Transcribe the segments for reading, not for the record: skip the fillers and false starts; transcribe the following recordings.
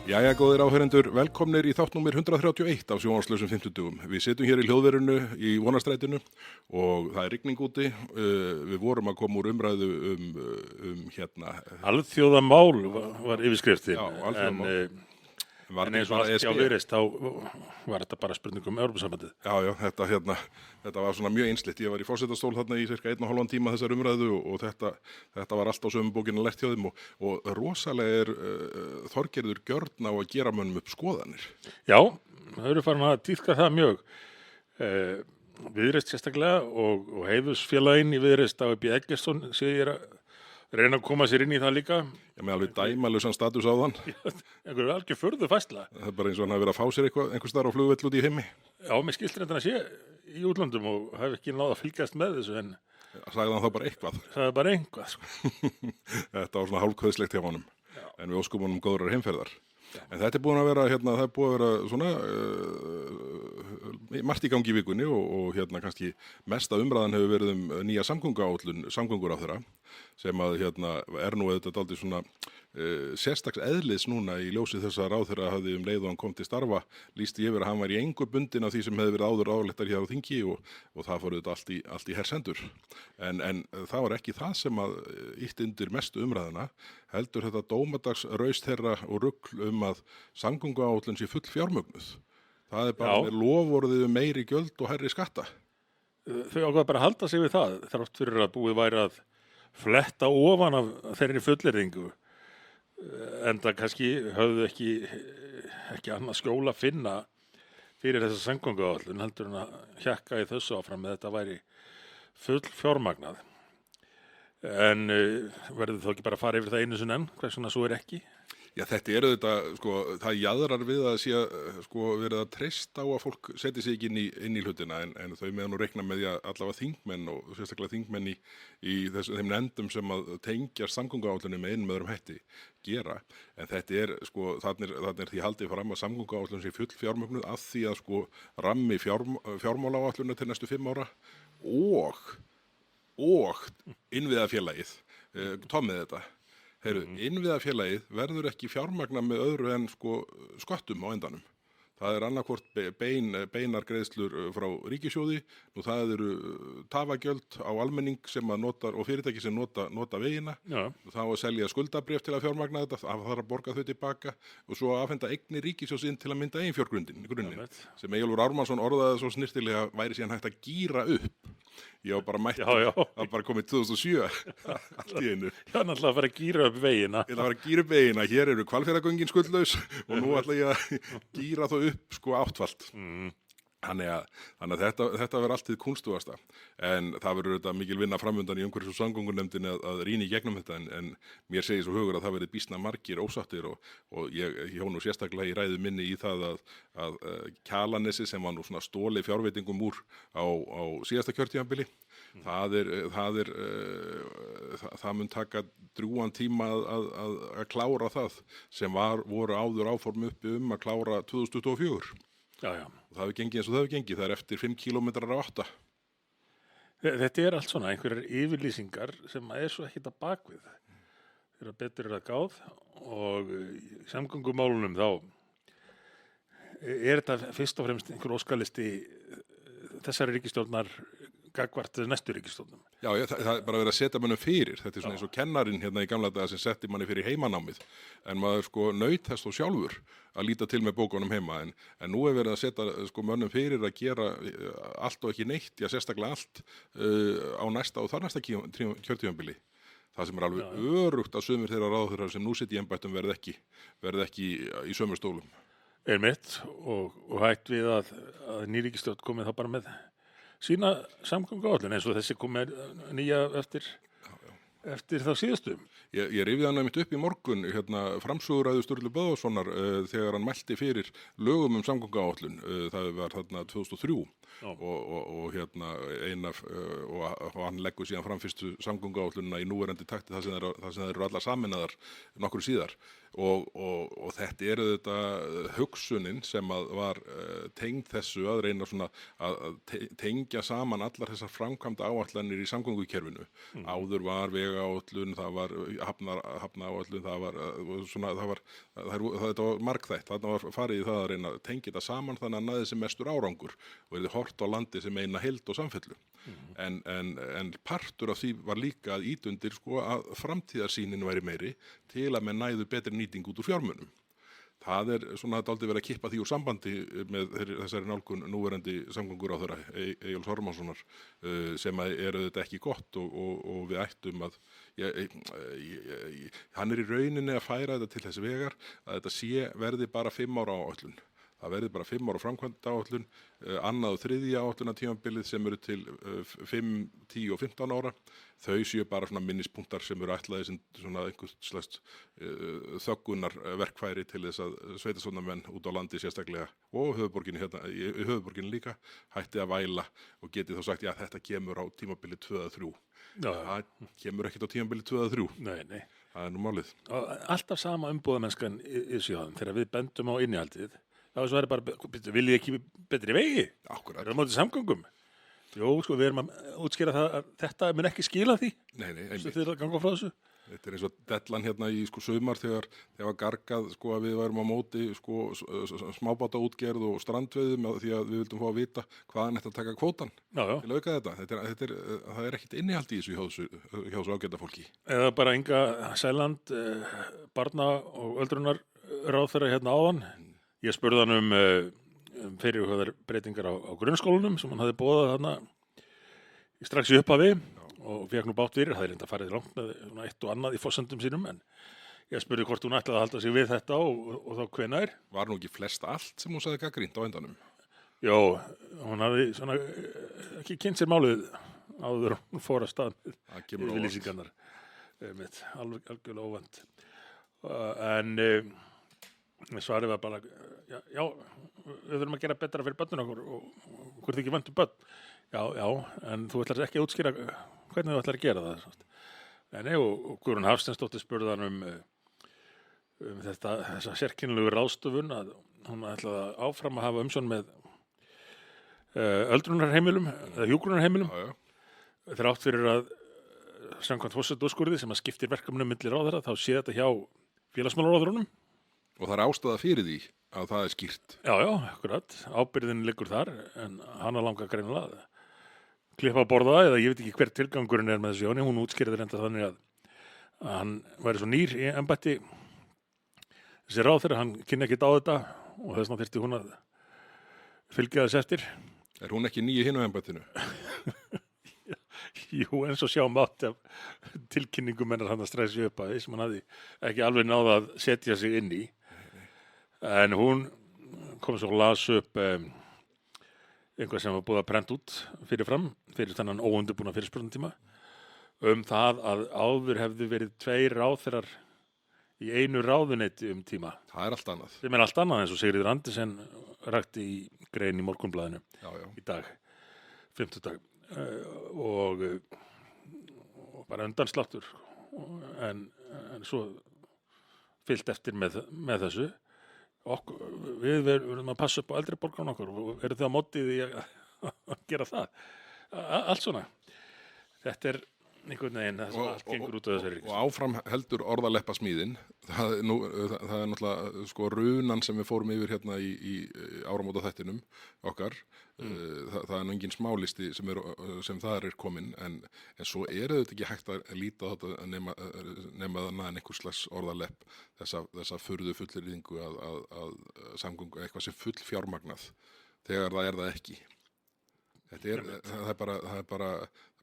Jæja, góðir áheyrendur, velkomnir í þátt númer 131 af sjónvarpslausum fimmtudögum. Við sitjum hér í hljóðverinu í Vonarstrætinu og það er rigning úti. Við vorum að koma úr umræðu Alþjóðamál var yfirskriftin. Já, alþjóðamál. En eins og allt hjá Viðreisn, þá var þetta bara spurning Evrópusambandið. Já, þetta var svona mjög einsleitt. Ég var í forsetastól þarna í cirka 1,5 tíma þessar umræðu og þetta var allt á sömu bókina lært hjá þeim og rosalega Þorgerður gjörn á að gera mönnum upp skoðanir. Já, það eru farin að tíðka það mjög. Viðreisn sérstaklega og heiðursfélaginn í Viðreisn Davíð Eggertsson segir að reyna að koma sér inn í það líka. Já, með alveg dæmalausan status á þann. Einhverju algjör furðu færsla. Það er bara eins og hann hafi verið að fá sér einhvers staðar á flugvöll út í heimi. Já, mér skilst reyndar að sé í útlöndum og hef ekki náð að fylgjast með þessu en... Sagði hann þá bara eitthvað? Sagði bara eitthvað, sko. Þetta var svona hálfkveðslegt hjá honum. Já. En við óskum honum góðrar heimferðar. Já. En þetta er búin að vera, það er búin að vera svona margt í gangi í vikunni og kannski mesta umræðan hefur verið nýja samgönguráðherra sem að er nú auðvitað dálítið svona sérstaks eðlis núna í ljósi þess að ráðherra hafði leið og hann kom til starfa lýsti yfir að hann var í engu bundinn af því sem hefði verið áður áleitar hér á þingi og það fór auðvitað allt í hersendur. En það var ekki það sem að ýtti undir mestu umræðuna, heldur þetta dómadagsraust þeirra og rugl að samgönguáætlun sé full fjármögnuð. Það er bara með loforðið meiri gjöld og hærri skatta. Þau ákvað bara að halda sig við það, þrátt fyrir að búið væri að fletta ofan af þeirri fullyrðingu. Enda kannski höfðu ekki annað skjól að finna fyrir þessa samgönguáætlun heldur en að hjakka í þessu áfram með þetta væri full fjármagnað. En verður þó ekki bara að fara yfir það einu sinni enn, hvers vegna svo er ekki? Já, þetta þetta, það jaðrar við að sé verið að treysta á að fólk setji sig ekki inn í hlutina en þau með nú reikna með því að allavega þingmenn og sérstaklega þingmenn í þeim nefndum sem að tengja samgönguáætlunum með öðrum hætti gera. En þetta þarna er því haldið fram að samgönguáætlun sé full fjármögnuð af því að rammi fjármálaáætlunar til næstu 5 ára og innviðafélagið, Tommið þetta. Innviðafélagið verður ekki fjármagna með öðru en sköttum á endanum. Það er annarkvort beinar greiðslur frá ríkissjóði, nú það eru tafagjöld á almenning sem að notar og fyrirtæki sem nota vegina. Já. Það að selja skuldabréf til að fjármagna þetta, það þarf að borga þau tilbaka og svo að afhenda eignir ríkissjóðs inn til að mynda eiginfjárgrunnin, sem Eyjólfur Ármannsson orðaði svo snyrtilega væri síðan hægt að gíra upp. Ég var bara mætt, það bara komið 2007 allt í einu. Já, náttúrulega að fara að gíra upp vegina. Ég ætla að fara að gíra upp vegina, hér eru Hvalfjarðargöngin skuldlaus og nú ætla ég að gíra þau upp áttfalt. Þannig að þetta verður allt hið kúnstugasta. En það verður þetta mikil vinna framundan í umhverfis- og samgöngunefndinni að rýna í gegnum þetta en mér segir svo hugur að það verður býsna margir ósáttir og ég hjá nú sérstaklega í ræðu minni í það að Kjalarnesi sem var nú svona stolið fjárveitingum úr á síðasta kjörtímabili, það mun taka drjúgan tíma að klára það sem voru áður áform uppi að klára 2024. Já. Og það hefur gengið eins og það hefur gengið, það er eftir 5 kílómetrar á 8. Þetta er allt svona einhverjar yfirlýsingar sem er svo ekkert að bakvið. Þeirra betur að gáð og í samgöngumálunum þá er þetta fyrst og fremst einhver óskalisti þessari ríkisstjórnar gagnvart næstu ríkisstjórnum. Já, það er bara verið að setja mönnum fyrir. Þetta er svona eins og kennarinn í gamla daga sem setti manni fyrir heimanámið. En maður naut þess þó sjálfur að líta til með bókunum heima. En nú er verið að setja mönnum fyrir að gera allt og ekki neitt, já sérstaklega allt á næsta og þar næsta kjörtímabili. Það sem er alveg örugt að sumir þeirra ráðherrar sem nú sitja í embættum verði ekki í sömu stólum. Einmitt og hætt við að ný ríkisstjórn komið þá bara með sína samgönguáætlun eins og þessi komið nýja eftir þá síðustu. Ég rifjaði hann einmitt upp í morgun framsöguræðu Sturlu Böðvarssonar þegar hann mælti fyrir lögum samgönguáætlun. Það var þarna 2003 og hann leggur síðan fram fyrstu samgönguáætlunina í núverandi takti þar sem þeir eru allar sameinaðar nokkru síðar. Og þetta þetta hugsunin sem var tengd þessu að reyna svona að tengja saman allar þessar framkvæmda áætlanir í samgöngukerfinu. Áður var vega-áætlun, það var hafna-áætlun, það var svona, þetta var margþætt. Þarna var farið í það að reyna að tengja þetta saman þannig að næði sem mestur árangur og verið hort á landi sem eina heild og samfellu. En partur af því var líka að ýta undir sko að framtíðarsýnin væri meiri til að menn næðu betri nýting út úr fjármunum. Það svona dálítið verið að kippa því úr sambandi með þessari nálgun núverandi samgönguráðherra Eyjólfs Ármannssonar sem auðvitað ekki gott og við ættum að hann í rauninni að færa þetta til þess vegar að þetta verði bara 5 ára áætlun. Það verði bara 5 ára framkvæmdaáætlun, annað og þriðja áætlunartímabilið sem eru til 5, 10 og 15 ára. Þau séu bara svona minnispunktar sem eru ætlaðir sem svona einhvers slags þöggunar verkfæri til þess að sveitarstjórnarmenn út á landi sérstaklega og höfuðborginni líka hætti að væla og geti þá sagt já þetta kemur á tímabili 2 eða 3. Það kemur ekkert á tímabili 2 eða 3. Nei. Það nú málið. Alltaf sama umbúðamennskan í sjóðum þegar við bendum á innihaldið. Það er bara, viljið ekki betri vegi? Akkurat. Er það mótið samgöngum? Jó, sko, við erum að útskýra það að þetta mun ekki skila því. Nei, einmitt. Þið er að ganga frá þessu. Þetta eins og dellan hérna í sko sumar þegar var gargað sko að við værum á móti sko smábátaútgerð og strandveiðum því að við vildum fá að vita hvaðan ætti að taka kvótann til að auka þetta. Það ekkert innihald í þessu hjá þessu ágæta fólki. Eða bara Inga Sæland, barna- og öldrunarráðherra hérna áðan. Ég spurði hann um fyrirhugaðar breytingar á grunnskólanum sem hann hafði boðað þarna strax í upphafi og fékk nú bátt fyrir. Það reynda farið langt með eitt og annað í forsendum sínum en ég spurði hvort hún ætlaði að halda sig við þetta og þá hvenær. Var nú ekki flest allt sem hún sagði gagnrýnt á endanum? Jó, hún hafði svona ekki kynnt sér málið áður hún fór að stað með yfirlýsingarnar. Algjörlega óvænt. En svarið var bara, já, við þurfum að gera betra fyrir börnun okkur og hvort þið ekki væntum börn. Já, en þú ætlar ekki að útskýra hvernig þú ætlar að gera það. Nei, og Guðrún Hafsteinsdóttir spurði hann um þessa sérkennilegu ráðstöfun að hún ætlaði áfram að hafa umsjón með öldrunarheimilum eða hjúkrunarheimilum. Þrátt fyrir að samkvæmt forsetaúrskurði sem að skiptir verkefnum milli ráðherra þá sé þetta hjá félagsmálaráðherrunum. Og það ástæða fyrir því að það skýrt. Já, akkurat. Ábyrgðin liggur þar en hana langar greinilega að klippa að borða eða ég veit ekki hver tilgangurinn með þessu Jóni. Hún útskýrði reynda þannig að hann væri svo nýr í embætti. Þessi ráðherra, hann kynni ekkert á þetta og þess vegna þyrfti hún að fylgja þess eftir. Er hún ekki ný í hinu embættinu? Jú, eins og sjá mátt af tilkynningum hennar hann að stressi upp að því sem hann hafði ekki alveg náða að setja sig inn í. En hún kom svo og las upp einhvað sem var búið að prenta út fyrirfram fyrir þennan óundirbúna fyrirspurnatíma það að áður hefðu verið 2 ráðherrar í einu ráðuneyti tíma. Það allt annað. Sem allt annað eins og Sigríður Andersen rakti í grein í Morgunblaðinu í dag, 50. Og bara undansláttur en svo fyllt eftir með þessu. Við verðum að passa upp á eldri borgarna okkur og eru þið á móti því að gera það. Allt svona. Þetta einhvern veginn það sem allt gengur út af þessari. Og áfram heldur orðaleppa smíðin. Það er náttúrulega sko runan sem við fórum yfir hérna í áramóta þættinum okkar. Það er engin smálisti sem þar komin en svo þetta ekki hægt að líta á þetta nema það einhvers slags orðalepp þessa furðu fullyrðingu að samgöngu eitthvað sem full fjármagnað þegar það ekki. Það er bara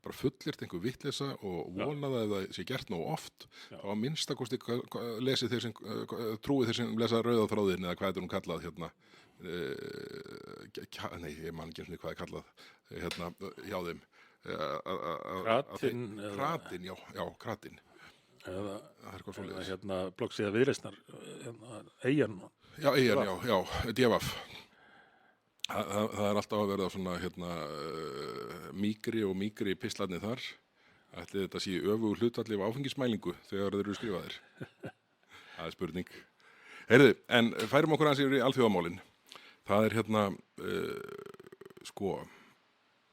fullyrt einhver vitleysa og vonaði að það sé gert nóg oft þá að minnstakosti lesi þeir sem trúi þeir sem lesa rauða þráðin eða hvað nú kallað hérna nei, ég man ekki hvað kallað hérna hjá þeim Kratin, já, Kratin eða hérna bloggsíða Viðreisnar Eyjan Já, DFF Það er alltaf að verða svona hérna mýkri pistlarnir þar. Ætli þetta sé öfugur hlutfalli af áfengismælingu þegar þeir eru skrifaðir. Það er spurning. Heyrðu, en færum okkur aðeins yfir í alþjóðamálin. Það er hérna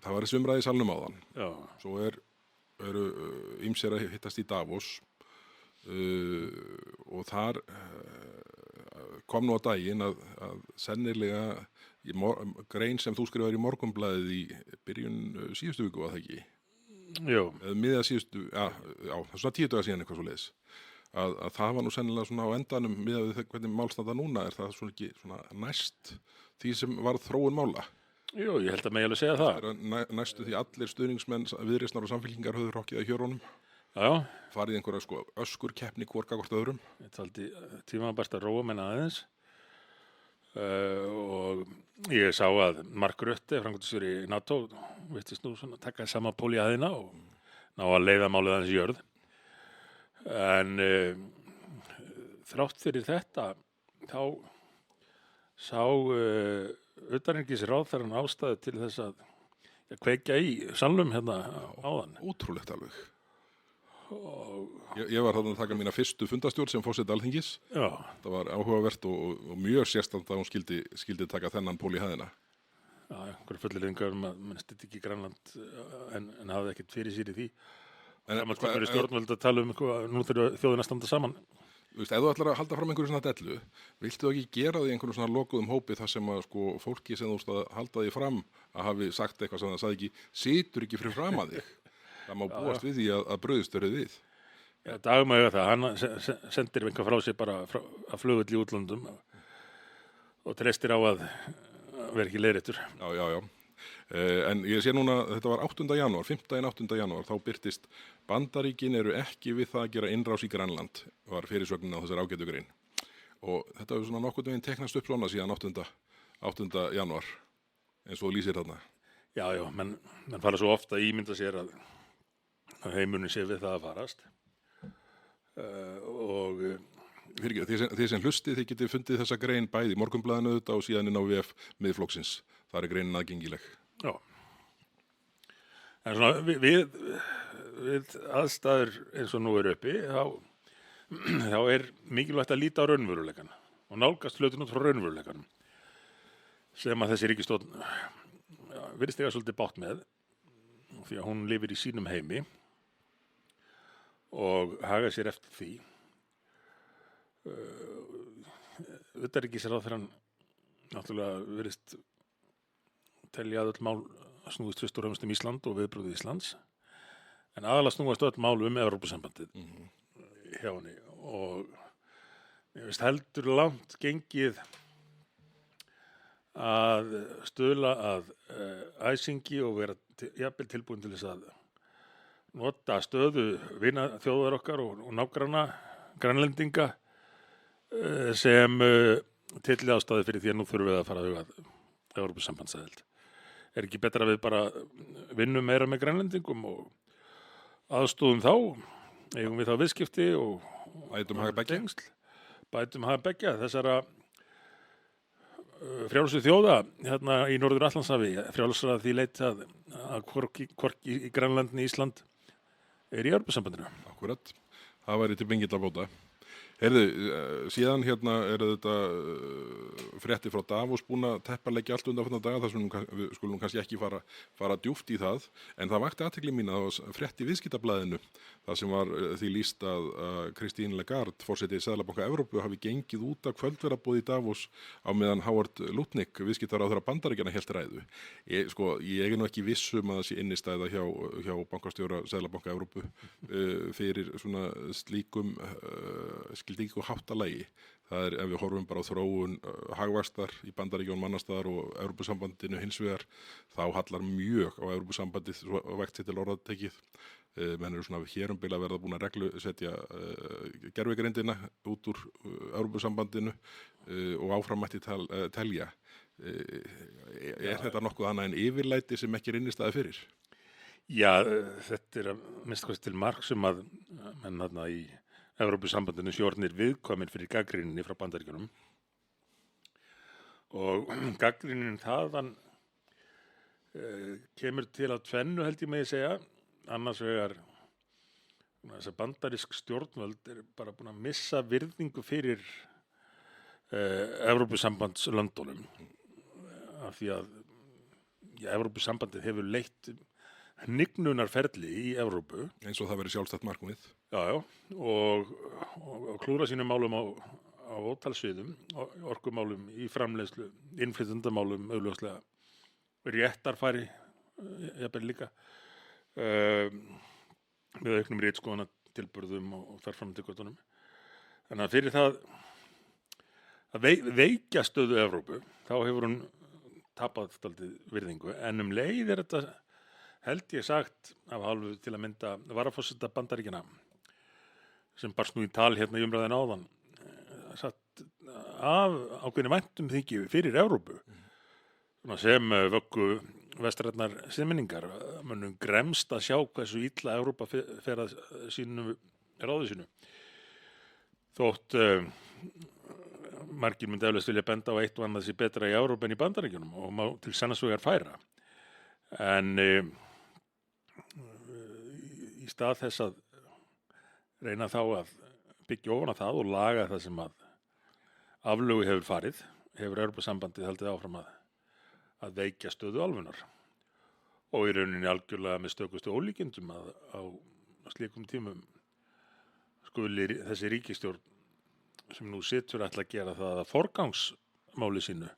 það var þessi umræði í salnum áðan. Já. Svo eru ýmsir að hittast í Davos og þar kom nú á daginn að sennilega grein sem þú skrifaðir í Morgunblaðið í byrjun síðustu viku, var það ekki? Jú, Eða miðja síðustu, já, það er svona 10 daga síðan eitthvað svo leiðis. Að það var nú sennilega svona á endanum miðað við hvernig mál standa núna, er það svona ekki svona næst því sem var þróun mála? jú, ég held að megi alveg segja það. Er næstu því allir stuðningsmenn Viðreisnar og Samfylkingar höfðu rokkið að hjörunum, Já, farið einhverja sko öskurkeppni hvor gagnvart öðrum. ég taldi tímabært að róa menn aðeins og ég sá að Mark Rutte, framkvæmdastjóri NATO, virtist nú svona taka sama pól í hæðina og ná að leiða málið aðeins í jörð. En þrátt fyrir þetta þá sá utanríkisráðherrann ástæðu til þess að kveikja í salnum hérna áðan. Ótrúlegt alveg. Og, Ég var þarna að taka mína fyrstu fundastjórn sem forseti Alþingis. já, Það var áhugavert og mjög sérstætt að hún skildi taka þennan pól í hæðina. já, einhverju fullyrðingar að mann stytti ekki Grænland en hafði ekkert fyrir sér í því. Það maður skapur í stjórnvöld að tala eitthvað, nú þurfa þjóðina að standa saman. Þú veist, ef þú ætlar að halda fram einhverju svona dellu, viltu ekki gera því einhverju svona lokuðum hópi þar sem að sko fólki sem þú veist að halda því fram að hafi sagt eitthvað sem það sagði ekki, situr ekki fyrir fram að þig. Það má búast við því að bröðust verið við. Já, Dagmæga það, hann sendir einhver frá sér bara að flugull í útlöndum og treystir á að vera ekki leiðréttur. Já. En ég sé núna, þetta var 8. janúar, 5. 8. janúar, þá birtist Bandaríkin eru ekki við það að gera innrás í Grænland, var fyrirsögnin á þessar ágætu grein. Og þetta hefur svona nokkurn veginn teknast upp svona síðan 8. janúar, eins og lýsir þarna. Já, menn fara svo ofta að ímynda sér að heimurinn sé við það að farast. Þið sem hlustið, þið getið fundið þessa grein bæði í Morgunblaðinu auðvitað og síðan inn á VF Miðflokksins. Það er greinin aðgengileg. Já. En svona við aðstæður eins og nú er uppi, þá er mikilvægt að líta á raunveruleikann og nálgast hlutin út frá raunveruleikanum sem að þessi ríkisstjórn virðist eiga svolítið bágt með því að hún lifir í sínum heimi og haga sér eftir því. Utanríkisráðherrann náttúrulega virðist telja að öll mál snúist fyrst og fremst Ísland og viðbrögð Íslands en aðalega snúast öll mál Evrópusambandið hjá henni og ég veist heldur langt gengið að stuðla að æsingi og vera jafnvel tilbúin til þess að nota stöðu vinaþjóðar okkar og nágranna grænlendinga sem tilli ástæði fyrir því að nú þurfum við að fara að huga að Evrópusambandsaðild. Er ekki betra að við bara vinnum meira með grænlendingum og aðstoðum þá, eigum við þá viðskipti og bætum hag beggja þessara frjálsu þjóða hérna í Norður Atlantshafi, frjálsra því leyti að hvorki í Grænlandi Ísland er í Evrópusambandinu. Akkurat, það væri til bengilla bóta. Heyrðu, síðan hérna þetta fréttir frá Davos búin að tepparleggja allt undanfarna daga, við skulum kannski ekki fara djúpt í það, en það vakti athygli mín að frétt í Viðskiptablaðinu, það sem var því lýst að Christine Lagarde, forseti Seðlabanka Evrópu, hafi gengið út af kvöldverðarboði í Davos á meðan Howard Lutnick, viðskiptaráðherra Bandaríkjanna, hélt ræðu. Ég er nú ekki viss að það sé innistæða hjá bankastjóra Seðlabanka Evrópu fyrir svona slíkum skildingu háttalagi. Það er ef við horfum bara á þróun hagvaxtar í Bandaríkjunum annars staðar og Evrópusambandinu hins vegar, þá hallar mjög á Evrópusambandið svo vægt sér til orðatekið. Menn eru svona hér bil að verða búin að reglusetja gervigreindina út úr Evrópusambandinu og áfram mætti telja. Er þetta nokkuð annað en yfirlæti sem ekki er innistæða fyrir? Já, þetta er að minnsta kosti til marks að menn þarna í Evrópusambandinu sjórnir viðkvæmir fyrir gagnrýninni frá Bandaríkjunum og gagnrýnin þaðan kemur til að tvennu held ég megi segja, annars vegar þess að bandarísk stjórnvöld er bara búin að missa virðingu fyrir Evrópusambandslöndunum af því að Evrópusambandið hefur leitt hnignunarferli í Evrópu, eins og það verið sjálfstætt markmið. já, og klúra sínum málum á ótalsviðum, orkumálum í framleiðslu, innflytjendamálum augljóslega, réttarfari, jafnvel líka, með auknum ritskoðana tilburðum og þar fram til göttunum. Þannig að fyrir það að veikja stöðu Evrópu, þá hefur hún tapað dálítið virðingu, en leið þetta, held ég sagt, af hálfu til að mynda varaforseta Bandaríkjanna, sem barst nú í tal hérna í umræðin áðan, satt af ákveðinni væntum þykju fyrir Evrópu, sem vöggu vestrænnar siðmenningar, mönnum gremst að sjá hversu illa Evrópa fer að sínu ráði sínu. Þótt margir myndi eflaust vilja benda á eitt og annað sé betra í Evrópu en í Bandaríkjunum og má til sannarvegar færa. En í stað þess að reyna þá að byggja ofan á það og laga það sem að aflögu hefur farið, hefur Evrópusambandið haldið áfram að veikja stöðu álfunnar og í rauninni algjörlega með stökustu ólíkindum að á slíkum tímum skuli þessi ríkisstjórn sem nú situr ætla að gera það að forgangsmáli sínu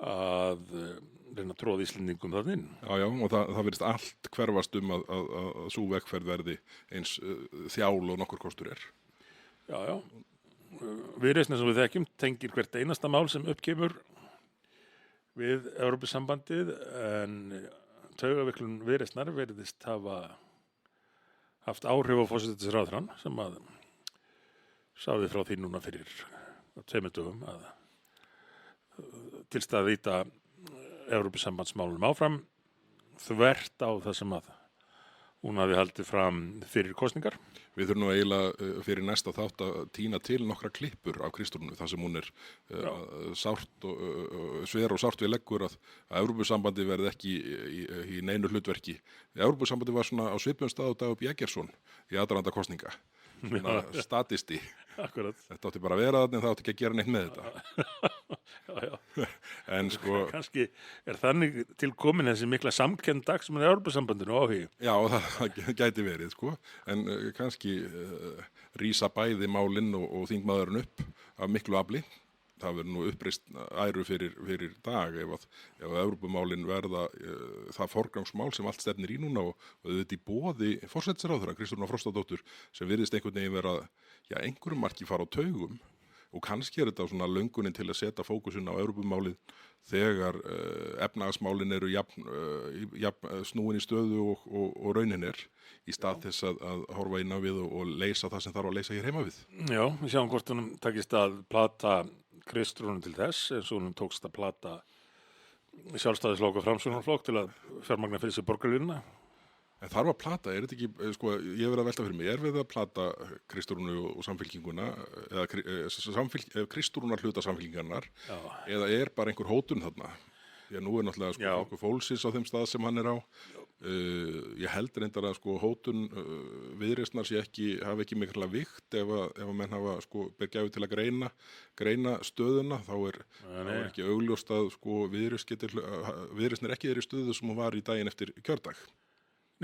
að reyna að tróða Íslendingum þarna inn. Já, og það virðist allt hverfast að sú vegferð verði eins þjál og nokkur kostur er. Já. Viðreisn sem við þekkjum tengir hvert einasta mál sem uppkemur við Evrópusambandið, en taugaveiklun Viðreisnar virðist hafa haft áhrif á forsætisráðherrann sem að sagði frá því núna fyrir 2 dögum að til stað ýta Evrópusambandsmálunum áfram þvert á það sem að hún hafi haldið fram fyrir kosningar. Við þurfum nú eiginlega fyrir næsta þátt að tína til nokkra klippur af Kristrúnu, þar sem hún er sárt og sver og sárt við leggur að Evrópusambandi verði ekki í neinu hlutverki. Evrópusambandi var svona á svipum stað og Dagur B. Eggertsson í aðdraganda kosninga. Statisti. Akkurat. Þetta átti bara að vera þarna en það átti ekki að gera neitt með þetta. Já. En sko... Kannski er þannig til komin þessi mikla samkennd dagsmenn í Evrópusambandinu áhugi. Já, það gæti verið, sko. En kannski rísa bæði málinn og þingmaðurinn upp af miklu afli. Það verður nú uppreist æru fyrir dag ef Evrópumálin verða það forgangsmál sem allt stefnir í núna og auðvitað í boði forsætisráðherra Kristrúnar Frostadóttur sem virðist einhvern veginn vera einhverjum marki fara á taugum og kannski er þetta svona löngunin til að setja fókusinn á Evrópumálið þegar efnahagsmálin eru jafn snúin í stöðu og raunin er í stað þess að horfa inn á við og leysa það sem þarf að leysa hér heima við. Já, við sjáum hvort honum takist að plata Kristrúnu til þess eins og honum tókst að plata Sjálfstæðisflokk og Framsóknarflokk til að fjármagna fyrir sig borgarlínuna. En þarf að plata, er þetta ekki, sko, ég verið að velta fyrir mig, er við að plata Kristrúnu og samfylkinguna, eða Kristrúnar hluta samfylkingarnar, eða er bara einhver hótun þarna? Því að nú er náttúrulega sko Flokkur Fólksins á þeim stað sem hann er á. Ég held reyndar að sko hótun Viðreisnar hafi ekki mikla vikt ef að menn hafa sko bergjafi til að greina stöðuna, þá er ekki augljóst að sko Viðreisn er ekki þeirri stöðu sem hún var í daginn eftir kjördag.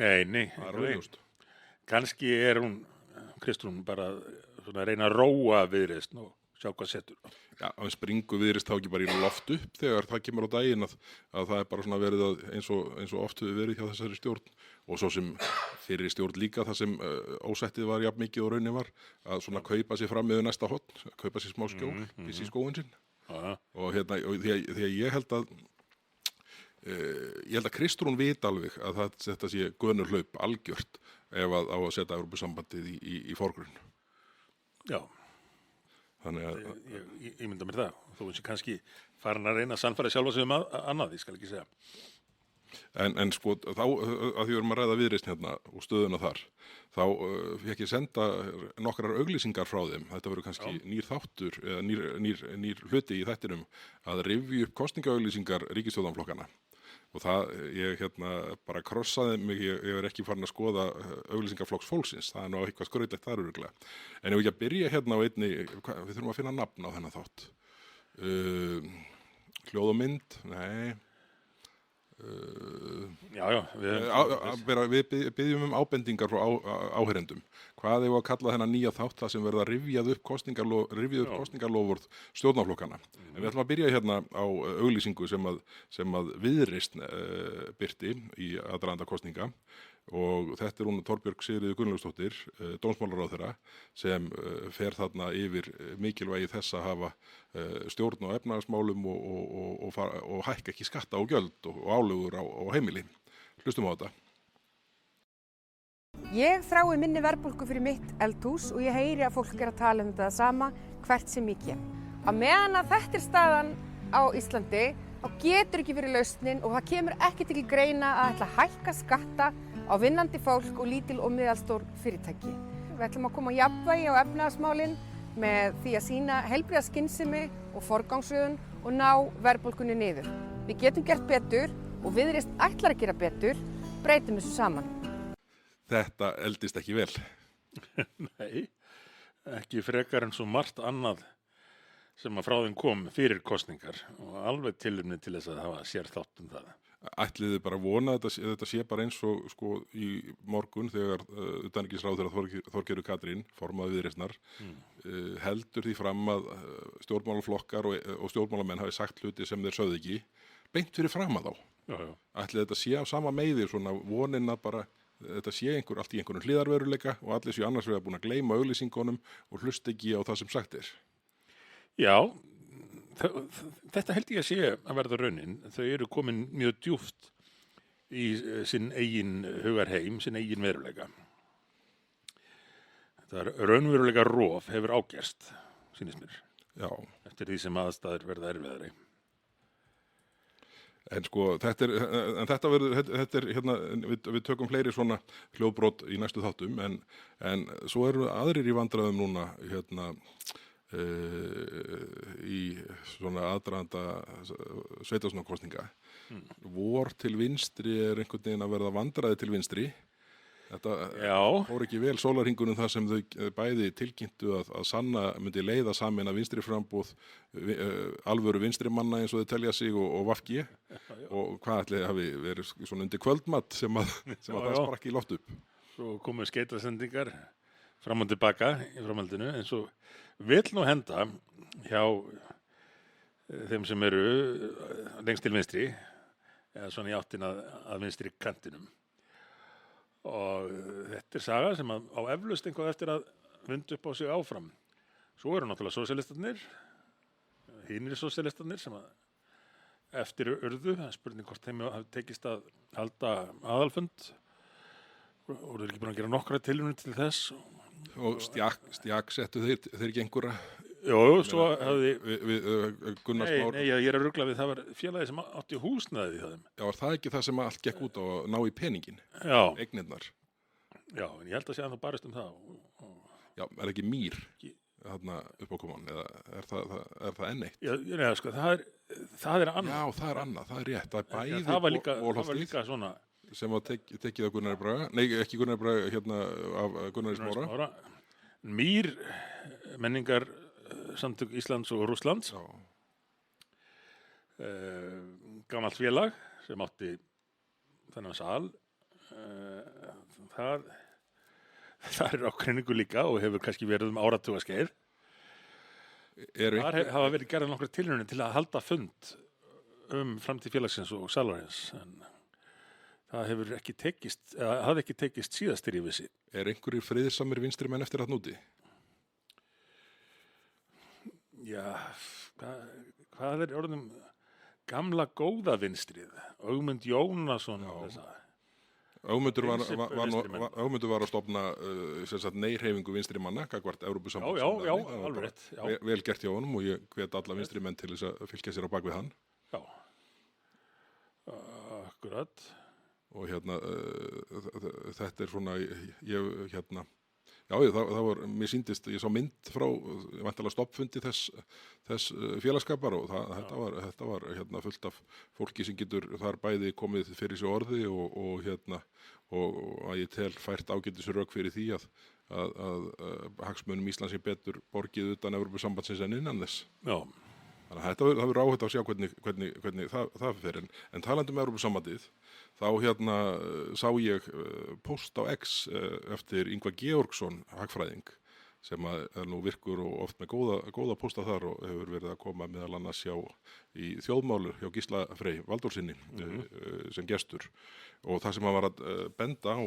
Nei. Það er augljóst. Kannski er hún, Kristrún, bara svona að reyna að róa Viðreisn og sjá hvað setur. Já, að springu Viðreisn þá ekki bara í loft upp þegar það kemur á daginn að það er bara svona verið eins og oft hefur verið hjá þessari stjórn og svo sem fyrir stjórn líka það sem ósettið var jafn mikið og raunin var að svona kaupa sér fram með næsta hotn, kaupa sér smá skjól, í skóin sinn. Og því að ég held að Kristrún vita alveg að þetta sé gönur hlaup algjört ef að á að setja Evrópusambandið í forgrunn. Já. Þannig að ég mynda mér það. Þú veist kannski farin að reyna að sannfæra sjálfa sig annað, ég skal ekki segja. En sko, þá að því við erum að ræða Viðreisn hérna og stöðuna þar, þá fékk ég senda nokkrar auglýsingar frá þeim. Þetta verður kannski nýr þáttur, eða nýr hluti í þættinum að rifja upp kosningaauglýsingar ríkisstjórnarflokkana. Og það, ég bara krossaði mig, ég er ekki farin að skoða auglýsingar Flokks Fólksins, það er nú eitthvað skrautlegt þar örugglega. En ef ekki að byrja hérna á einni, við þurfum að finna nafn á þennan þátt. Hljóð og mynd, nei. Já, Við byggjum ábendingar frá áheyrendum. Hvað eigum að kalla þennan nýja þátt það sem verða rifjað upp kosningalofvörð stjórnarflokkana. En við ætlum að byrja hérna á auglýsingu sem að Viðreisn birti í aðdraganda kosninga og þetta er hún Þorbjörg Sigríður Gunnlaugsdóttir, dómsmálaráðherra, sem fer þarna yfir mikilvægi þess að hafa stjórn á efnahagsmálum og hækka ekki skatta og gjöld og álögur á heimili. Hlustum á þetta. Ég þrái minni verðbólgu fyrir mitt eldhús og ég heyri að fólk er að tala um þetta sama hvert sem ég kem. Á meðan að þetta er staðan á Íslandi, þá getur ekki verið lausnin og það kemur ekki til greina að ætla að hækka skatta á vinnandi fólk og lítil og miðalstór fyrirtæki. Við ætlum að koma á jafnvægi á efnahagsmálin með því að sýna heilbrigða skynsemi og forgangsröðun og ná verðbólgunni niður. Við getum gert betur og Viðreisn ætlar að gera betur, breytum þessu saman. Þetta eldist ekki vel. Nei, ekki frekar en svo margt annað sem að frá þeim kom fyrir kosningar og alveg tilefni til þess að hafa sérþátt um það. Ætliði bara vona að þetta sé bara eins og sko í morgun þegar utanríkisráðherra Þorgerður Katrín, formaður Viðreisnar, heldur því fram að stjórnmálaflokkar og stjórnmálamenn hafi sagt hluti sem þeir sögðu ekki, beint fyrir fram að þá. Ætliði þetta sé á sama meiði, svona vonin að bara þetta sé allt í einhvern hliðarveruleika og allir séu annars vegar búin að gleyma auglýsingunum og hlusta ekki á það sem sagt er. Já, þetta held ég að sé að verða raunin. Þau eru komin mjög djúpt í sinn eigin hugarheim, sinn eigin veruleika. Þetta raunveruleika rof hefur ágerst, sýnist mér. Já. Eftir því sem aðstæður verða erfiðari. En sko, þetta er hérna, við tökum fleiri svona hljóðbrot í næstu þáttum, en svo eru aðrir í vandræðum núna, hérna, í svona aðdraganda sveitarstjórnarkosninga. Vor til vinstri er einhvern veginn að verða vandræði til vinstri. Þetta fór ekki vel sólarhringunum þar sem þau bæði tilkynntu að Sanna myndi leiða saman að vinstri frambúð alvöru vinstri manna eins og þau telja sig og VG og hvað ætli hafi verið svona undir kvöldmatt sem að það sprakk í loft upp. Svo komu skeytasendingar fram og tilbaka í framhaldinu eins og vill nú henda hjá þeim sem eru lengst til vinstri eða svona í áttina að vinstri kantinum. Og þetta er saga sem á eflaust eitthvað eftir að vinda upp á sig áfram. Svo eru náttúrulega sósíalistarnir, hinir sósíalistarnir sem að eftir urðu, spurning hvort þeim hafi tekist að halda aðalfund og eru ekki búin að gera nokkra tilraunir til þess. Og stjak settu þeir ekki einhverja? Jó, svo hafði Gunnar Már. Nei, ég er að rugla við, það var félagi sem átti húsnæði í það. Já, var það ekki það sem allt gekk út á að ná í peningin? Já. Eignirnar? Já, en ég held að sé að það barist um það. Já, er ekki Mýr þarna upp á koman, eða er það enn eitt? Já, sko, það er annað. Já, það er annað, það er rétt. Það er bæði það var líka svona sem að tekið af Gunnari Braga, nei, ekki Gunnari Braga, hérna af Gunnari Smára. Mýr menningar samtök Íslands og Rússlands. Gamalt félag sem átti þennan sal. Það er ágreiningur líka og hefur kannski verið áratugaskeið. Þar hafa verið gerðar nokkrar tilraunir til að halda fund framtíð félagsins og salarins, en það hefur ekki tekist, eða hafði ekki tekist síðastir í vissi. Er einhverjir friðsamir vinstri menn eftir þarna úti? Já, hvað er orðum gamla góða vinstrið? Ögmund Jónasson. Ögmundur var að stofna nei-hreyfingu vinstri manna, gagnvart Evrópusambands. Já, alveg rétt. Vel gert hjá honum og ég hvet alla vinstri menn til þess að fylgja sér á bak við hann. Já, akkurat. Og hérna, þetta er svona, það var, mér sýndist, ég sá mynd frá væntanlega stoppfundi þess félagskapar og þetta var hérna fullt af fólki sem getur þar bæði komið fyrir sig orði og að ég tel fært ágætis rök fyrir því að hagsmunum Íslands sé betur borgið utan Evrópusambandsins en innan þess. Já. Þannig að það verður áhætt að sjá hvernig það fer. En talandi um Evrópusambandið, þá sá ég post á X eftir Ingvar Georgsson, hagfræðing, sem er nú virkur og oft með góða posta þar og hefur verið að koma meðal annars í þjóðmálur hjá Gísla Frey Valdórssyni sem gestur. Og það sem hann var að benda á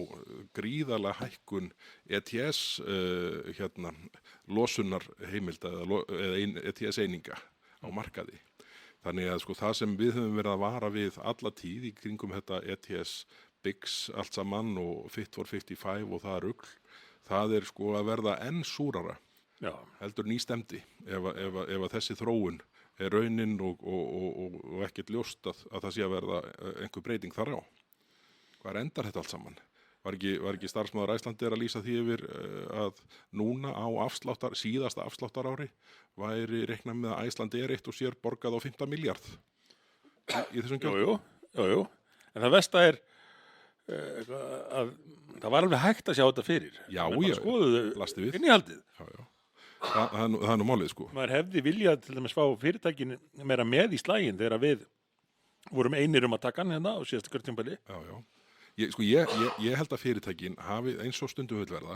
gríðarlega hækkun ETS losunar heimilda eða ETS eininga á markaði. Þannig að sko það sem við höfum verið að vara við alla tíð í kringum þetta ETS BIGS allt saman og Fit for 55 og það rugl, það er sko að verða enn súrara heldur nýstemdi ef að þessi þróun er raunin og ekkert ljóst að það sé að verða einhver breyting þar á. Hvar endar þetta allt saman? Var ekki starfsmaður Icelandair að lýsa því yfir að núna á síðasta afsláttar væri reiknað með að Icelandair eitt og sér borgað á 15 milljarð í þessum gjöldum? Jú. En það versta er að það var alveg hægt að sjá þetta fyrir. Já, skoðuðu innihaldið. Já. Það er nú málið, sko. Maður hefði viljað til dæmis fá fyrirtækin meira með í slaginn þegar við vorum einir að taka hann á síðasta kjörtímabili. Já. Ég held að fyrirtækin hafi eins og stundum vill verða,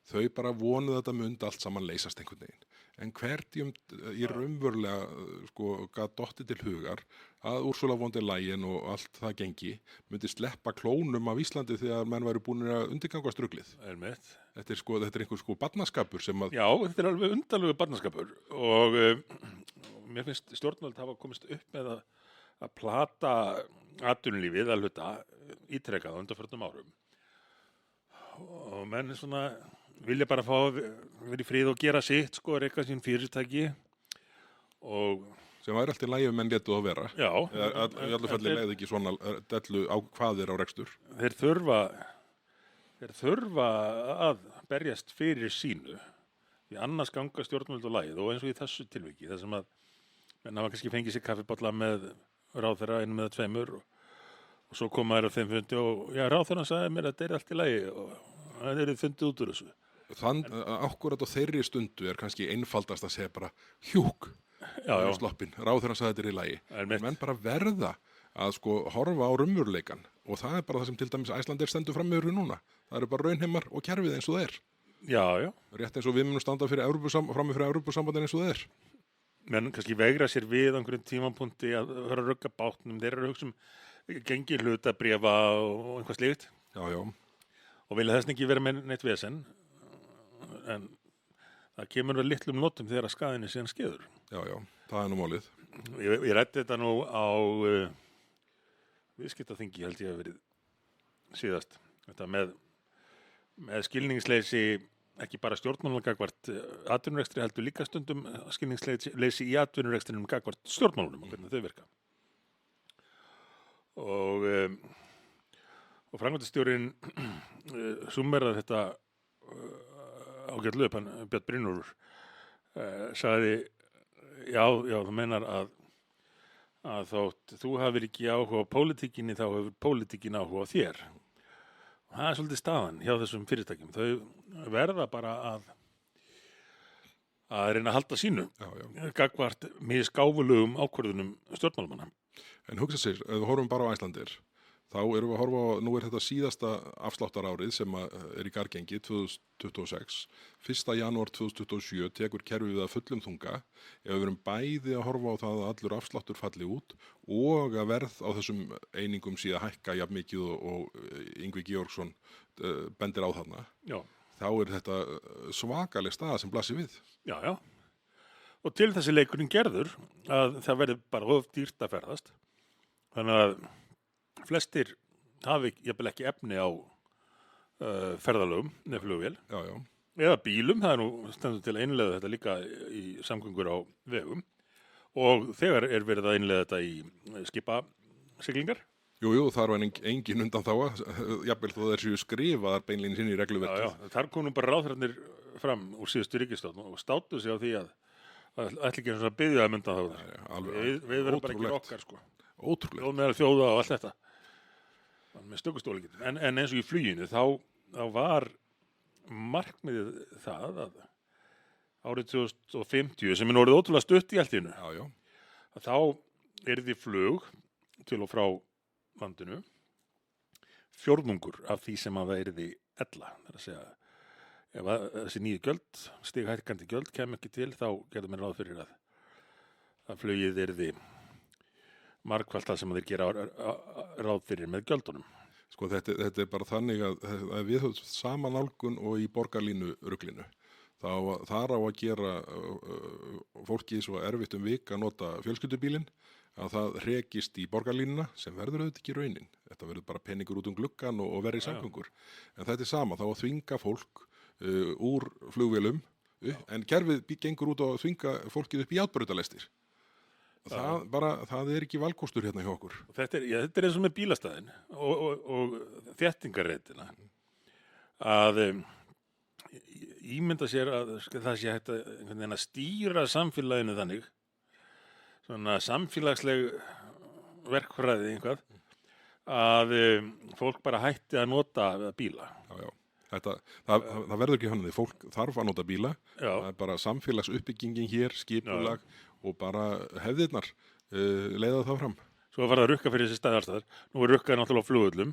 þau bara vonuð að þetta myndi allt saman leysast einhvern veginn. En hverjum í raunverulega gat dottið til hugar að Ursula von der Leyen og allt það gengi myndi sleppa klónum af Íslandi þegar menn væri búin að undirgangast ruglið. Þetta er einhver barnaskapur sem að... Já, þetta er alveg undarlegur barnaskapur og mér finnst stjórnvöld hafa komist upp með að plata atvinnulífið að hluta ítrekað á undanförnum árum. Og menn svona vilja bara fá að vera í frið og gera sitt, reka sín fyrirtæki og... Sem væri allt í lagi menn létu að vera. Já. Í allu falli leiði ekki svona dellu á hvaðir á rekstur. Þeir þurfa að berjast fyrir sínu. Því annars ganga stjórnvöld og lagið og eins og í þessu tilviki, þar sem að menn hafa kannski fengið sér kaffibolla með ráðherra einum eða tveimur og svo koma þær á þeim fundi og ráðherrann sagði mér að þetta er allt í lagi og það er fundið út úr þessu. Akkúrat á þeirri stundu er kannski einfaldast að segja bara hjúk sloppinn, ráðherrann sagði þetta er í lagi. Menn bara verða að horfa á raunveruleikann og það er bara það sem til dæmis Icelandair stendur fram með núna. Það eru bara raunheimar og kerfið eins og það er. Já. Rétt eins og við munum standa frammi fyrir Evrópusambandinu eins og það er. Menn kannski vegra sér við einhverjum tímapunkti að höra rugga bátnum. Þeir eru að hugsa gengi hlutabréfa og einhvað slíkt. Já. Og vilja þess ekki vera með neitt vesen. En það kemur við litlum notum þegar að skaðinni síðan skeður. Já, það er nú málið. Ég ræddi þetta nú á viðskiptaþingi held ég að verið síðast. Þetta með skilningsleysi ekki bara stjórnmálunum gagnvart atvinnurekstri heldur líka stundum skilningsleysi í atvinnurekstrinum gagnvart stjórnmálunum og hvernig þau virka. Og framkvæmdastjórinn summerar þetta ágætlega upp, hann Björn Brynjólfur sagði já, þú meinar að þótt þú hafir ekki áhuga á pólitíkinni þá hefur pólitíkin áhuga á þér. Og það er svolítið staðan hjá þessum fyrirtækjum. Þau verða bara að reyna að halda sínu gagnvart misgáfulegum ákvörðunum stjórnmálamanna. En hugsa sér, ef við horfum bara á Icelandair, þá erum við að horfa á, nú er þetta síðasta afsláttarárið sem er í gargengi 2026. 1. janúar 2027 tekur kerfið við að fullum þunga. Ef við erum bæði að horfa á það að allur afsláttur falli út og að verð á þessum einingum sé að hækka jafn mikið og Ingvi Georgsson bendir á þarna, þá er þetta svakaleg staða sem blasir við. Já. Og til þessi leikurinn gerður að það verður bara of dýrt að ferðast. Þannig að flestir hafi jafnvel ekki efni á ferðalögum með flugvél. Já. Eða bílum, það er nú stendur til að innleiða þetta líka í samgöngur á vegum. Og þegar er verið að innleiða þetta í skipasiglingar. Jú, þar var engin undan þá jafnvel þó þeir séu skrifaðar beinlínis inn í regluverkið. Já, þar kom nú bara ráðherrarnir fram úr síðustu ríkisstjórn og státu sig á því að ætli ekki að biðja um undan þá. Við verðum bara ekki okkar, Ótrúlegt. Og meðal þjóða og allt þetta. Með stökkustólingin. En eins og í fluginu þá var markmiðið það að árið 2050 sem er orðið ótrúlega stutt í allt í einu. Já. að þá yrði flug til og frá landinu fjórðungur af því sem að það yrði ella. Það er að segja, ef að þessi nýju gjöld, stighækkandi gjöld kem ekki til, þá gerðum við ráð fyrir að flugið yrði margfalt það sem þeir gera ráð fyrir með gjöldunum. Sko þetta er bara þannig að við höfum sama nálgun og í borgarlínu ruglinu. Þar á að gera fólki svo erfitt vik að nota fjölskyldubílinn að það rekist í borgarlínuna sem verður auðvitað ekki raunin. Þetta verður bara peningur út gluggan og verri samgöngur. En þetta er sama, þá að þvinga fólk úr flugvélum, en kerfið gengur út á að þvinga fólkið upp í járnbrautarlestir. Það er ekki valkostur hérna hjá okkur. Þetta er eins og með bílastæðin og þéttingarreitina að ímynda sér að það sé hægt að stýra samfélaginu þannig, svona samfélagsleg verkfræði einhvað, að fólk bara hætti að nota bíla. Já. Það verður ekki þannig, fólk þarf að nota bíla, það er bara samfélagsuppbyggingin hér, skipulag og bara hefðirnar leiða það fram. Svo var það að rukka fyrir þessi staðarstaðar. Nú er rukkað náttúrulega á flugvöllum,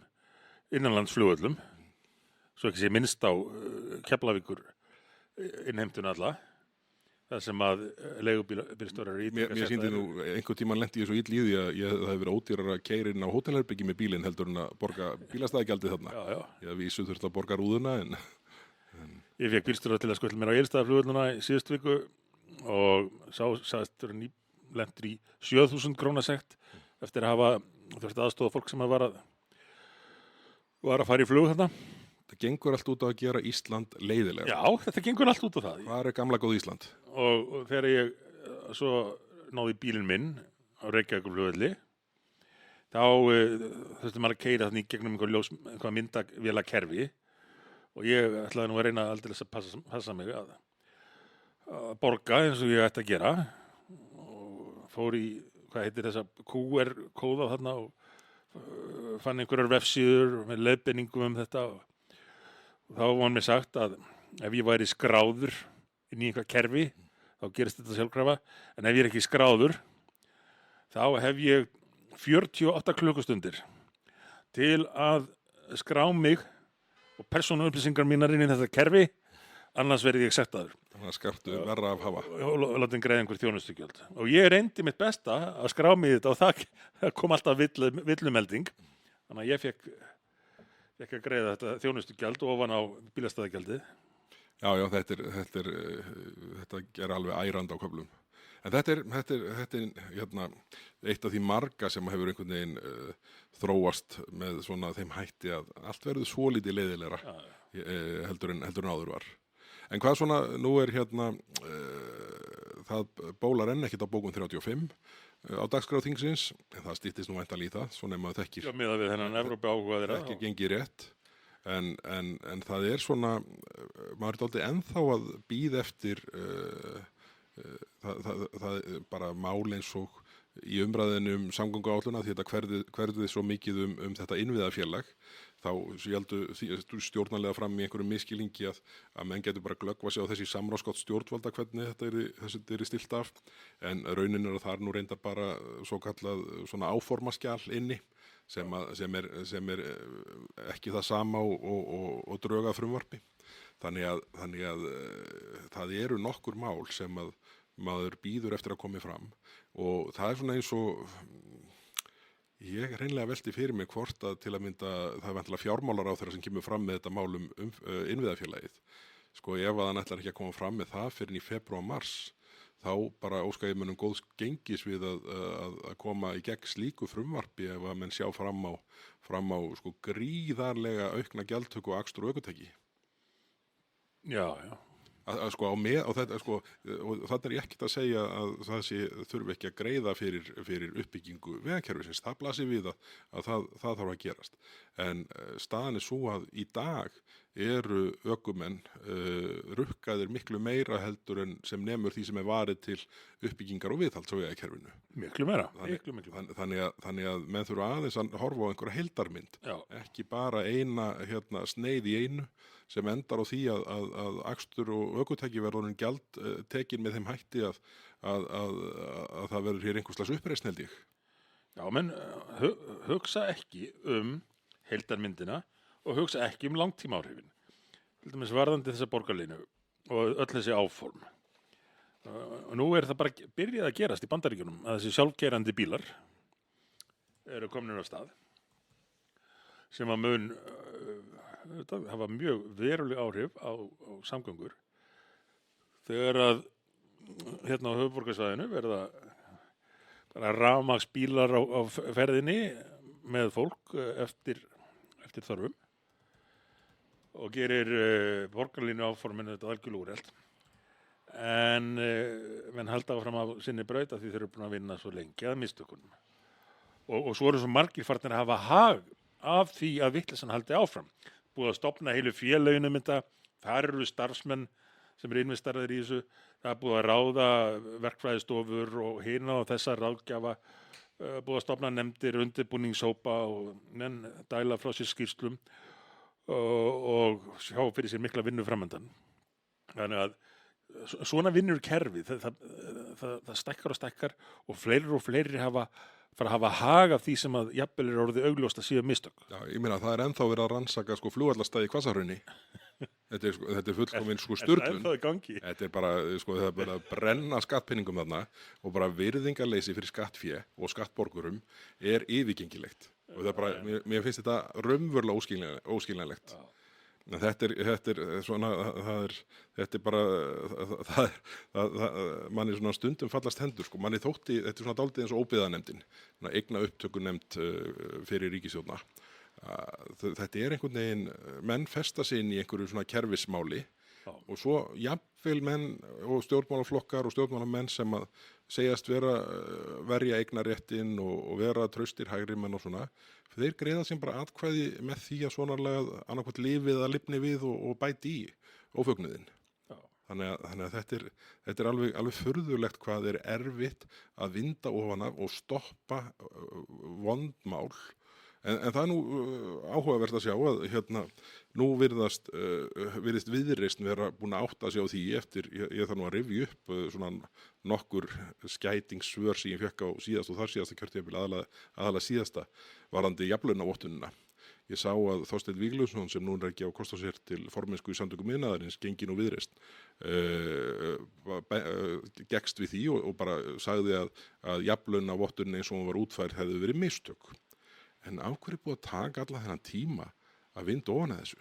innanlandsflugvöllum, svo ekki sé minnst á Keflavíkur innheimtuna alla, það sem að leigubílstjórar Mér sýndi nú einhvern tímann lenti ég svo ill í því að það hefur verið ódýrara að keyra inn á hótelherbyggi með bílinn heldur en að borga bílastæðagjaldið þarna. Já. Ég að vísu þurfti að borga rúðuna en Ég fékk bílstjóra til að skutla mér á Egilsstaðaflugvölluna í síðustu viku og sagðist vera lentur í 7.000 króna sekt eftir að hafa þurfti aðstoða fólk sem var að fara í flug þarna. Það gengur allt út á að gera Ísland leiðilega. Já, þetta gengur allt út á það. Hvað er gamla góð Ísland? Og þegar ég svo náði bílinn minn á Reykjavíkurflugvelli, þá þurfti maður að keyra þannig gegnum einhvað myndavélakerfi og ég ætlaði nú að reyna aldrei að passa mig að borga eins og ég ætti að gera og fór í, hvað heitir þessa QR-kóða þarna og fann einhverjar vefsíður með leiðbeiningum þetta og þá var mér sagt að ef ég væri skráður inn í einhvað kerfi, þá gerist þetta sjálfkrafa, en ef ég er ekki skráður, þá hef ég 48 klukkustundir til að skrá mig og persónuupplýsingar mínar inn í þetta kerfi, annars verði ég sektaður. Þannig að skartu verra af hafa. Og látum greiða einhver þjónustugjöld. Og ég reyndi mitt besta að skrá mig þetta og það kom alltaf villumelding, þannig að ég fekk að greiða þetta þjónustugjald ofan á bílastæðagjaldið. Já, þetta er alveg ærandi á köflum. En þetta er hérna, eitt af því marga sem hefur einhvern veginn þróast með svona þeim hætti að allt verður svolítið leiðilegra heldur en áður var. En hvað svona, nú er hérna, það bólar enn ekkert á bókun 35 á dagskrá þingsins, en það styttist nú væntanlega í það, svo nema það þekkir. Já, miðað við þennan Evrópu áhuga þeirra. Þekkir gengið rétt, en það er svona, maður er dálítið ennþá að bíða eftir, það er bara mál eins og í umræðinu samgönguáætlunina því þetta hverfði svo mikið þetta innviðafélag, þá héldu stjórnarlega fram í einhverjum misskilningi að menn getur bara glöggva sig á þessi samráðsgátt stjórnvalda hvernig þetta er stilt af, en raunin er að það er nú reynda bara svo kallað svona áformaskjal inni sem er ekki það sama og drög að frumvarpi. Þannig að það eru nokkur mál sem að maður bíður eftir að komi fram og það er svona eins og ég hreinlega velti fyrir mig hvort að til að mynda það er vantilega fjármálaráðherra sem kemur fram með þetta mál innviðafélagið. Sko ef að hann ætlar ekki að koma fram með það fyrir í febrúar-mars þá bara óska ég mönnum góðs gengis við að koma í gegn slíku frumvarpi ef að menn sjá fram á sko gríðarlega aukna gjaldtöku og akstur og ökutæki. Já. Og þetta er ég ekkert að segja að það þurfi ekki að greiða fyrir uppbyggingu vegakerfisins. Það blasir við að það þarf að gerast. En staðan er svo að í dag eru ökumenn rukkaðir miklu meira heldur en sem nemur því sem varið til uppbyggingar og viðhalds á vegakerfinu. Miklu meira, miklu meira. Þannig að menn þurfa aðeins að horfa á einhverja heildarmynd, Já. ekki bara eina sneið í einu sem endar á því að akstur og ökutæki verður orðin gjald tekin með þeim hætti að það verður hér einhvers slags uppreisn, held ég. Já, menn hugsa ekki heildarmyndina og hugsa ekki langtímaáhrifin. Til dæmis varðandi þessa borgarlínu og öll þessi áform. Og nú það bara byrjað að gerast í Bandaríkjunum að þessi sjálfkeyrandi bílar eru komnir á stað sem að mun hafa mjög veruleg áhrif á samgöngur. Þegar að hérna á höfuðborgarsvæðinu verða bara rafmagnsbílar á ferðinni með fólk eftir þörfum og gerir borgarlínu áforminu þetta algjörlega úrelt. En menn halda áfram á sinni braut af því þeir eru búin að vinna svo lengi að mistökunum. Og svo eru svo margir farnir að hafa hag af því að vitleysan haldi áfram. Búið að stofna heilu félögin þetta, þar eru starfsmenn sem eru investarðir í þessu, það er búið að ráða verkfræðistofur og hina og þessa ráðgjafa, búið að stofna nefndir, undirbúningshópa og menn dæla frá sér skýrslum og sjá fyrir sér mikla vinnu framundan. Þannig að svona vinnur kerfið, það stækkar og stækkar og fleiri fara að hafa hag af því sem að jafnvel orðið augljóst að séu mistök. Já, ég meina það ennþá verið að rannsaka flugvallastæði í Hvassahrauni. Þetta er fullkomin sturlun. Þetta ennþá í gangi. Þetta er bara, það er bara að brenna skattpenningum þarna og bara virðingarleysi fyrir skattfé og skattborgurum er yfirgengilegt. Og það er bara, mér finnst þetta raunverulega óskiljanlegt. En þetta er svona, þetta er bara, manni svona stundum fallast hendur, manni þótti, þetta er svona dálítið eins og óbyggðanefndin, eigna upptökunefnd fyrir ríkisstjórna. Þetta er einhvern veginn, menn festa sig inn í einhverju svona kerfismáli og svo jafnvel menn og stjórnmálaflokkar og stjórnmálamenn sem að segjast verja eignaréttinn og vera traustir hægri menn og svona, þeir greiða sem bara atkvæði með því að svonarlega annarkvæmt lifið að lifni við og bæti í ófögnuðinn. Þannig að þetta er alveg furðulegt hvað er erfitt að vinda ofan af og stoppa vondmál. En það er nú áhugavert að sjá að nú virðist Viðreisn vera búin að átta sig á því eftir, ég þarf nú að rifja upp svona nokkur skætingssvör sem ég fekk á síðast og þar síðasta kjörtímabil aðalega síðasta varðandi jafnlaunavottunina. Ég sá að Þorsteinn Víglundsson sem nú ekki á kost á sér til formennsku í Samtökum iðnaðarins gengi nú Viðreisn gekkst við því og bara sagði að jafnlaunavottunin eins og hún var útfærð hefði verið mistök. En af hverju búið að taka alla þennan tíma að vinda ofan að þessu?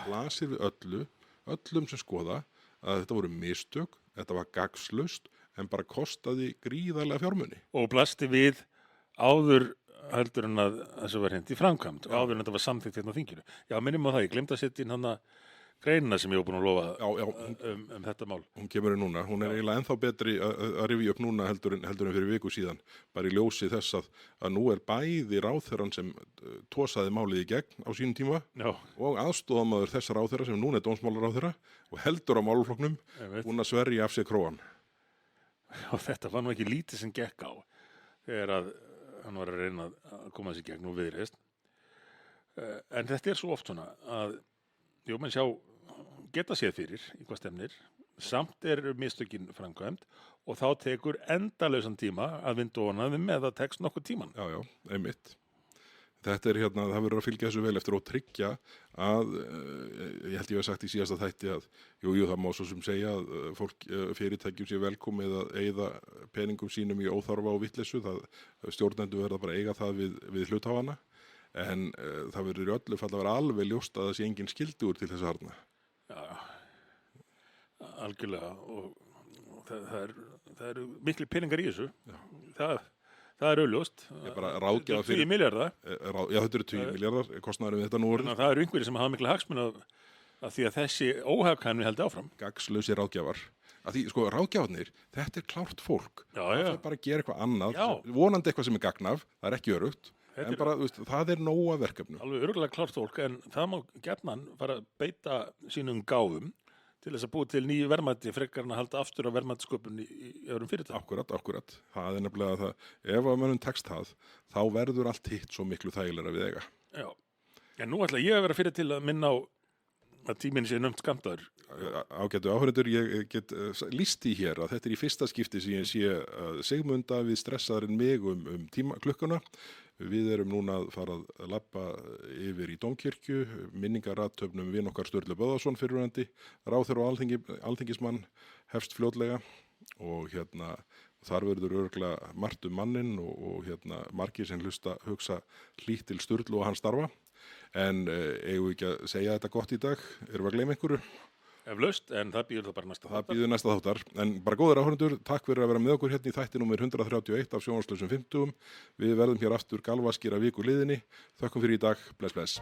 Blasir við öllum sem skoða að þetta voru mistök, þetta var gagnslaust en bara kostaði gríðarlega fjármuni. Og blasti við áður heldur en að þessu var hent í framkvæmd og áður en þetta var samþykkt hérna á þinginu. Já, minnum á það, ég glemdi að setja inn hana greinina sem ég var búin að lofa þetta mál. Hún kemur núna, hún er eiginlega ennþá betri að rifja upp núna heldur en fyrir viku síðan, bara í ljósi þess að nú er bæði ráðherrann sem tósaði málið í gegn á sínum tíma og aðstoðamaður þess ráðherra sem núna er dómsmálaráðherra og heldur á málaflokknum búin að sverja af sig króan. Já, þetta var nú ekki lítið sem gekk á þegar að hann var að reyna að koma þessi gegn og Viðreisn. En þetta er svo oft svona að menn sjá geta séð fyrir í hvað stefnir, samt mistökin framkvæmd og þá tekur endalausan tíma að vinda ofan af þeim með að tekst nokkuð tíman. Já, einmitt. Þetta er það verður að fylgja þessu vel eftir og tryggja að, ég held ég hef sagt í síðasta þætti að, það má svo sem segja að fyrirtækjum sé velkomið að eyða peningum sínum í óþarfa og vitleysu, stjórnendur verða bara að eiga það við hluthafana. En það verður í öllu fall að vera alveg ljóst að það sé engin skyldi úr til þess að harna. Já, algjörlega og það eru miklu peningar í þessu. Það er augljóst. Þetta er 20 milljarðar. Já, þetta eru 20 milljarðar, kostnaður við þetta nú orðið. Það eru einhverjir sem hafa mikla hagsmuni af því að þessi óhagkvæmni heldur áfram. Gagnslausir ráðgjafar. Að því, ráðgjafarnir, þetta er klárt fólk. Já. Það er bara að gera eitthvað annað, vonandi eitthvað sem er gagnaf, það er ekki örugt. En bara, þú veist, það nóg af verkefnum. Alveg örgulega klárt fólk, en það má gjarnan fara að beita sínum gáfum til þess að búa til nýju verðmæti frekar en að halda aftur á verðmætisköpun í öðrum fyrirtækjum. Akkúrat. Það nefnilega það. Ef að mönnum tekst það, þá verður allt hitt svo miklu þægilega við eiga. Já, en nú ætla ég að vera fyrir til að minna á að tíminn sé nömt skammtaður. Ágætu áhörendur, ég get lýst í hér að þetta í fyrsta skipti sem ég sé að Sigmunda við stressaðarinn mig klukkuna. Við erum núna að fara að labba yfir í Dómkirkju, minningarathöfnum vin okkar Sturlu Böðvarsson fyrrverandi, ráðherra og alþingismann hefst fljótlega og þar verður örugglega margt manninn og margir sem hugsa hlýtt til Sturlu og hans starfa. En eigum við ekki að segja þetta gott í dag? Erum við að gleyma einhverju? Eflaust, en það býður það bara næsta þáttar. Það býður næsta þáttar. En bara góðir áhörendur, takk fyrir að vera með okkur í þætti númer 131 af Sjónvarpslausum 50. Við verðum hér aftur galvaskir að viku liðinni. Þökkum fyrir í dag. Bless. Bless.